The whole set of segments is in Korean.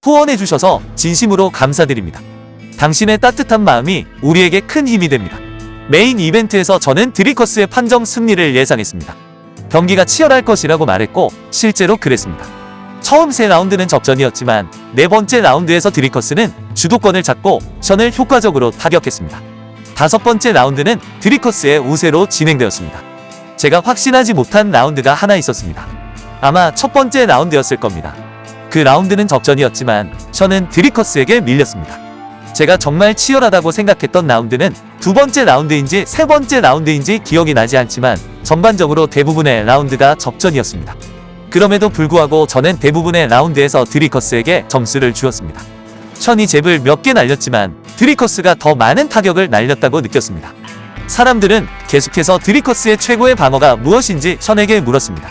후원해주셔서 진심으로 감사드립니다. 당신의 따뜻한 마음이 우리에게 큰 힘이 됩니다. 메인 이벤트에서 저는 드리커스의 판정 승리를 예상했습니다. 경기가 치열할 것이라고 말했고 실제로 그랬습니다. 처음 3라운드는 접전이었지만 4번째 라운드에서 드리커스는 주도권을 잡고 션을 효과적으로 타격했습니다. 5번째 라운드는 드리커스의 우세로 진행되었습니다. 제가 확신하지 못한 라운드가 하나 있었습니다. 아마 첫 번째 라운드였을 겁니다. 그 라운드는 접전이었지만 션은 드리커스에게 밀렸습니다. 제가 정말 치열하다고 생각했던 라운드는 2번째 라운드인지 3번째 라운드인지 기억이 나지 않지만 전반적으로 대부분의 라운드가 접전이었습니다. 그럼에도 불구하고 저는 대부분의 라운드에서 드리커스에게 점수를 주었습니다. 션이 잽을 몇 개 날렸지만 드리커스가 더 많은 타격을 날렸다고 느꼈습니다. 사람들은 계속해서 드리커스의 최고의 방어가 무엇인지 션에게 물었습니다.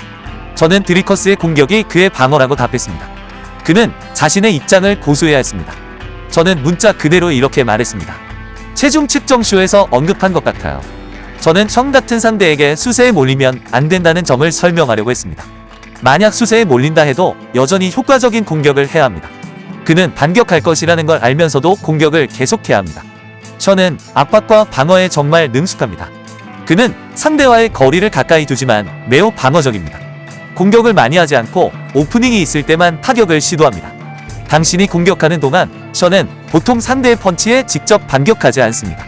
저는 드리커스의 공격이 그의 방어라고 답했습니다. 그는 자신의 입장을 고수해야 했습니다. 저는 문자 그대로 이렇게 말했습니다. 체중 측정쇼에서 언급한 것 같아요. 저는 션 같은 상대에게 수세에 몰리면 안 된다는 점을 설명하려고 했습니다. 만약 수세에 몰린다 해도 여전히 효과적인 공격을 해야 합니다. 그는 반격할 것이라는 걸 알면서도 공격을 계속해야 합니다. 션은 압박과 방어에 정말 능숙합니다. 그는 상대와의 거리를 가까이 두지만 매우 방어적입니다. 공격을 많이 하지 않고 오프닝이 있을 때만 타격을 시도합니다. 당신이 공격하는 동안 션은 보통 상대의 펀치에 직접 반격하지 않습니다.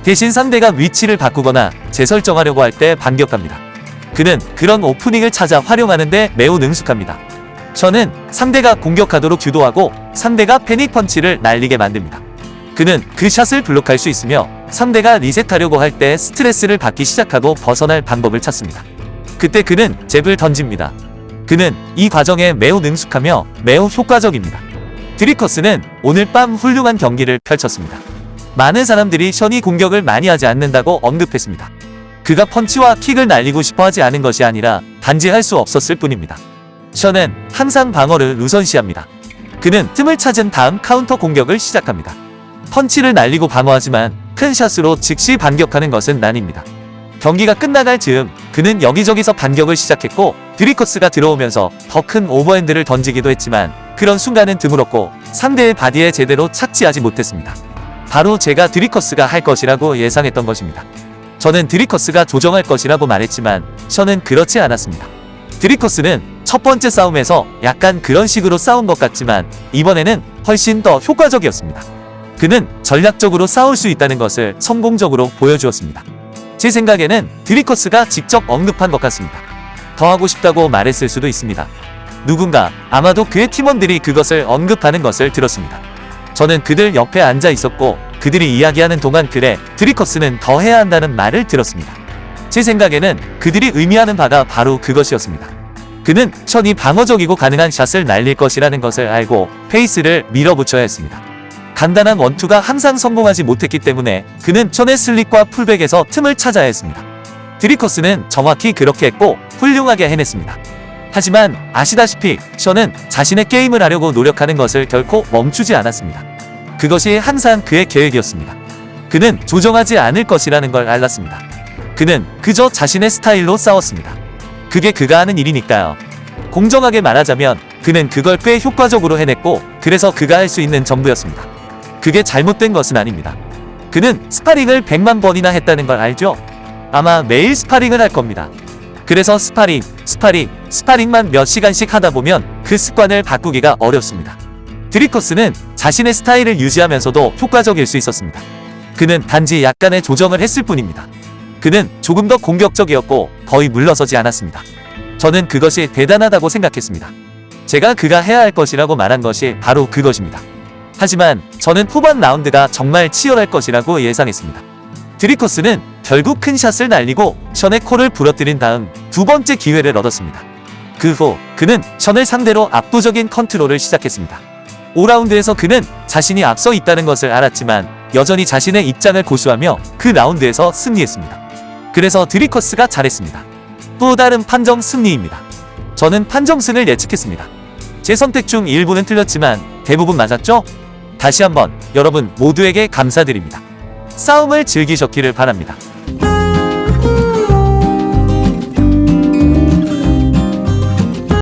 대신 상대가 위치를 바꾸거나 재설정하려고 할 때 반격합니다. 그는 그런 오프닝을 찾아 활용하는데 매우 능숙합니다. 션은 상대가 공격하도록 유도하고 상대가 패닉 펀치를 날리게 만듭니다. 그는 그 샷을 블록할 수 있으며 상대가 리셋하려고 할 때 스트레스를 받기 시작하고 벗어날 방법을 찾습니다. 그때 그는 잽을 던집니다. 그는 이 과정에 매우 능숙하며 매우 효과적입니다. 드리커스는 오늘 밤 훌륭한 경기를 펼쳤습니다. 많은 사람들이 션이 공격을 많이 하지 않는다고 언급했습니다. 그가 펀치와 킥을 날리고 싶어 하지 않은 것이 아니라 단지 할 수 없었을 뿐입니다. 션은 항상 방어를 우선시합니다. 그는 틈을 찾은 다음 카운터 공격을 시작합니다. 펀치를 날리고 방어하지만 큰 샷으로 즉시 반격하는 것은 아닙니다. 경기가 끝나갈 즈음 그는 여기저기서 반격을 시작했고 드리커스가 들어오면서 더 큰 오버핸드를 던지기도 했지만 그런 순간은 드물었고 상대의 바디에 제대로 착지하지 못했습니다. 바로 제가 드리커스가 할 것이라고 예상했던 것입니다. 저는 드리커스가 조정할 것이라고 말했지만 션은 그렇지 않았습니다. 드리커스는 첫 번째 싸움에서 약간 그런 식으로 싸운 것 같지만 이번에는 훨씬 더 효과적이었습니다. 그는 전략적으로 싸울 수 있다는 것을 성공적으로 보여주었습니다. 제 생각에는 드리커스가 직접 언급한 것 같습니다. 더 하고 싶다고 말했을 수도 있습니다. 누군가, 아마도 그의 팀원들이 그것을 언급하는 것을 들었습니다. 저는 그들 옆에 앉아 있었고 그들이 이야기하는 동안 그래, 드리커스는 더 해야 한다는 말을 들었습니다. 제 생각에는 그들이 의미하는 바가 바로 그것이었습니다. 그는 션이 방어적이고 가능한 샷을 날릴 것이라는 것을 알고 페이스를 밀어붙여야 했습니다. 간단한 원투가 항상 성공하지 못했기 때문에 그는 션의 슬립과 풀백에서 틈을 찾아야 했습니다. 드리커스는 정확히 그렇게 했고 훌륭하게 해냈습니다. 하지만 아시다시피 션은 자신의 게임을 하려고 노력하는 것을 결코 멈추지 않았습니다. 그것이 항상 그의 계획이었습니다. 그는 조정하지 않을 것이라는 걸 알았습니다. 그는 그저 자신의 스타일로 싸웠습니다. 그게 그가 하는 일이니까요. 공정하게 말하자면 그는 그걸 꽤 효과적으로 해냈고 그래서 그가 할 수 있는 전부였습니다. 그게 잘못된 것은 아닙니다. 그는 스파링을 100만 번이나 했다는 걸 알죠? 아마 매일 스파링을 할 겁니다. 그래서 스파링만 몇 시간씩 하다 보면 그 습관을 바꾸기가 어렵습니다. 드리커스는 자신의 스타일을 유지하면서도 효과적일 수 있었습니다. 그는 단지 약간의 조정을 했을 뿐입니다. 그는 조금 더 공격적이었고 거의 물러서지 않았습니다. 저는 그것이 대단하다고 생각했습니다. 제가 그가 해야 할 것이라고 말한 것이 바로 그것입니다. 하지만 저는 후반 라운드가 정말 치열할 것이라고 예상했습니다. 드리커스는 결국 큰 샷을 날리고 션의 코를 부러뜨린 다음 2번째 기회를 얻었습니다. 그 후 그는 션을 상대로 압도적인 컨트롤을 시작했습니다. 5라운드에서 그는 자신이 앞서 있다는 것을 알았지만 여전히 자신의 입장을 고수하며 그 라운드에서 승리했습니다. 그래서 드리커스가 잘했습니다. 또 다른 판정 승리입니다. 저는 판정승을 예측했습니다. 제 선택 중 일부는 틀렸지만 대부분 맞았죠? 다시 한번 여러분 모두에게 감사드립니다. 싸움을 즐기셨기를 바랍니다.